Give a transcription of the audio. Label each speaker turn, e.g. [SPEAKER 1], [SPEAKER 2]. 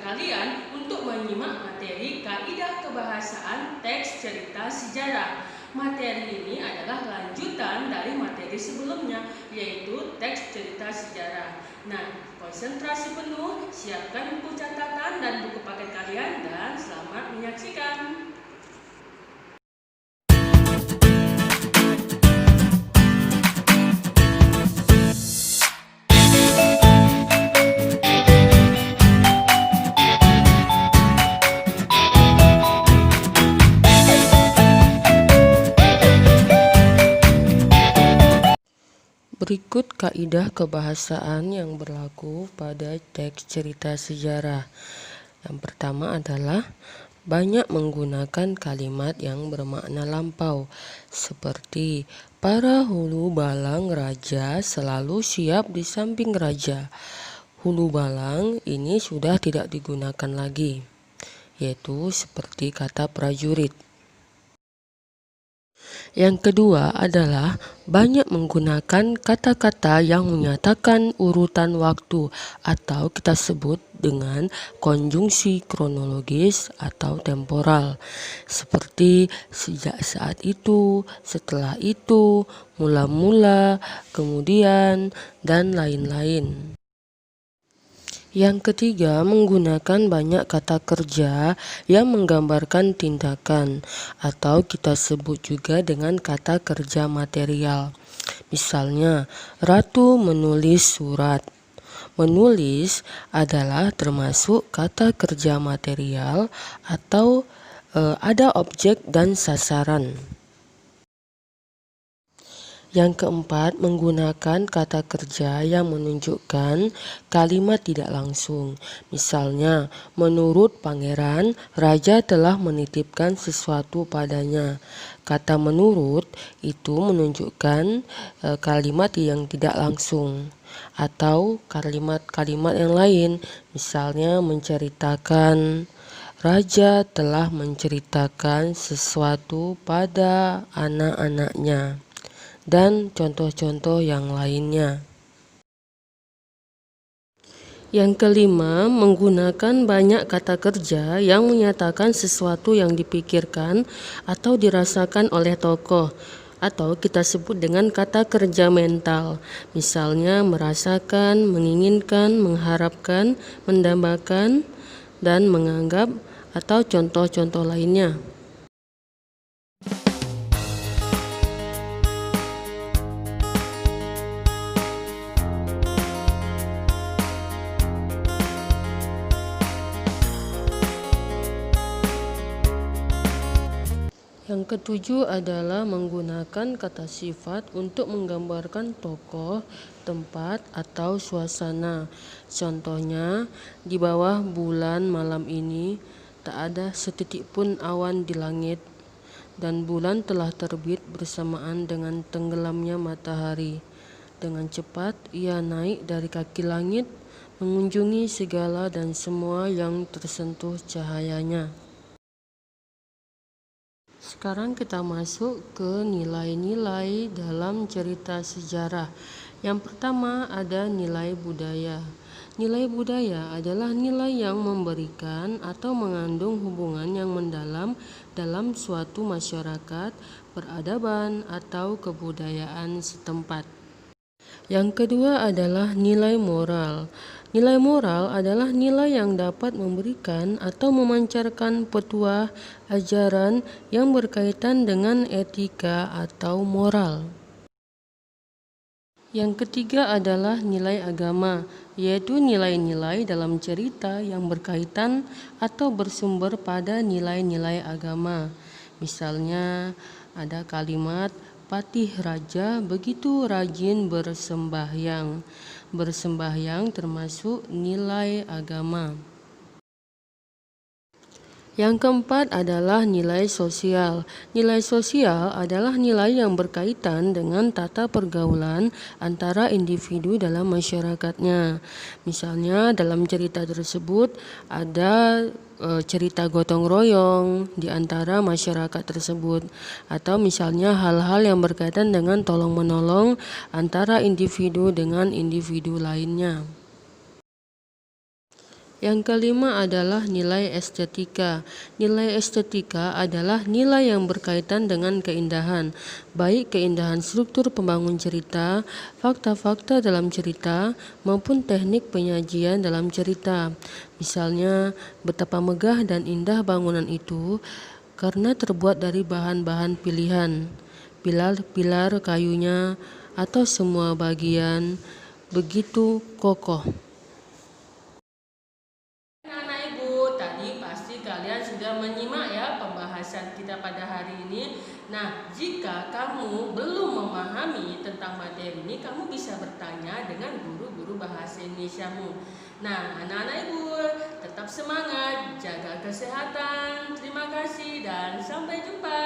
[SPEAKER 1] kalian untuk menyimak materi Kaidah Kebahasaan Teks Cerita Sejarah. Materi ini adalah lanjutan dari materi sebelumnya, yaitu teks cerita sejarah. Nah, konsentrasi penuh, siapkan buku catatan dan buku paket kalian, dan selamat menyaksikan.
[SPEAKER 2] Berikut kaidah kebahasaan yang berlaku pada teks cerita sejarah. Yang pertama adalah banyak menggunakan kalimat yang bermakna lampau, seperti para hulu balang raja selalu siap di samping raja. Hulu balang ini sudah tidak digunakan lagi, yaitu seperti kata prajurit. Yang kedua adalah banyak menggunakan kata-kata yang menyatakan urutan waktu atau kita sebut dengan konjungsi kronologis atau temporal, seperti sejak saat itu, setelah itu, mula-mula, kemudian, dan lain-lain. Yang ketiga, menggunakan banyak kata kerja yang menggambarkan tindakan atau kita sebut juga dengan kata kerja material. Misalnya, Ratu menulis surat. Menulis adalah termasuk kata kerja material atau ada objek dan sasaran. Yang keempat, menggunakan kata kerja yang menunjukkan kalimat tidak langsung. Misalnya, menurut pangeran, raja telah menitipkan sesuatu padanya. Kata menurut itu menunjukkan kalimat yang tidak langsung. Atau kalimat-kalimat yang lain, misalnya menceritakan, raja telah menceritakan sesuatu pada anak-anaknya, dan contoh-contoh yang lainnya. Yang kelima, menggunakan banyak kata kerja yang menyatakan sesuatu yang dipikirkan atau dirasakan oleh tokoh, atau kita sebut dengan kata kerja mental. Misalnya merasakan, menginginkan, mengharapkan, mendambakan, dan menganggap, atau contoh-contoh lainnya. Yang ketujuh adalah menggunakan kata sifat untuk menggambarkan tokoh, tempat, atau suasana. Contohnya, di bawah bulan malam ini tak ada setitik pun awan di langit, dan bulan telah terbit bersamaan dengan tenggelamnya matahari. Dengan cepat ia naik dari kaki langit, mengunjungi segala dan semua yang tersentuh cahayanya. Sekarang kita masuk ke nilai-nilai dalam cerita sejarah. Yang pertama ada nilai budaya. Nilai budaya adalah nilai yang memberikan atau mengandung hubungan yang mendalam dalam suatu masyarakat, peradaban, atau kebudayaan setempat. Yang kedua adalah nilai moral. Nilai moral adalah nilai yang dapat memberikan atau memancarkan petuah ajaran yang berkaitan dengan etika atau moral. Yang ketiga adalah nilai agama, yaitu nilai-nilai dalam cerita yang berkaitan atau bersumber pada nilai-nilai agama. Misalnya ada kalimat, Patih Raja begitu rajin bersembahyang. Bersembahyang termasuk nilai agama. Yang keempat adalah nilai sosial. Nilai sosial adalah nilai yang berkaitan dengan tata pergaulan antara individu dalam masyarakatnya. Misalnya dalam cerita tersebut ada cerita gotong royong di antara masyarakat tersebut, atau misalnya hal-hal yang berkaitan dengan tolong-menolong antara individu dengan individu lainnya. Yang kelima adalah nilai estetika. Nilai estetika adalah nilai yang berkaitan dengan keindahan, baik keindahan struktur pembangun cerita, fakta-fakta dalam cerita, maupun teknik penyajian dalam cerita. Misalnya, betapa megah dan indah bangunan itu karena terbuat dari bahan-bahan pilihan, pilar-pilar kayunya, atau semua bagian begitu kokoh.
[SPEAKER 1] Anak-anak Ibu, tadi pasti kalian sudah menyimak ya pembahasan kita pada hari ini. Nah, jika kamu belum memahami tentang materi ini, kamu bisa bertanya dengan guru-guru bahasa Indonesiamu. Nah, anak-anak Ibu, tetap semangat, jaga kesehatan. Terima kasih dan sampai jumpa.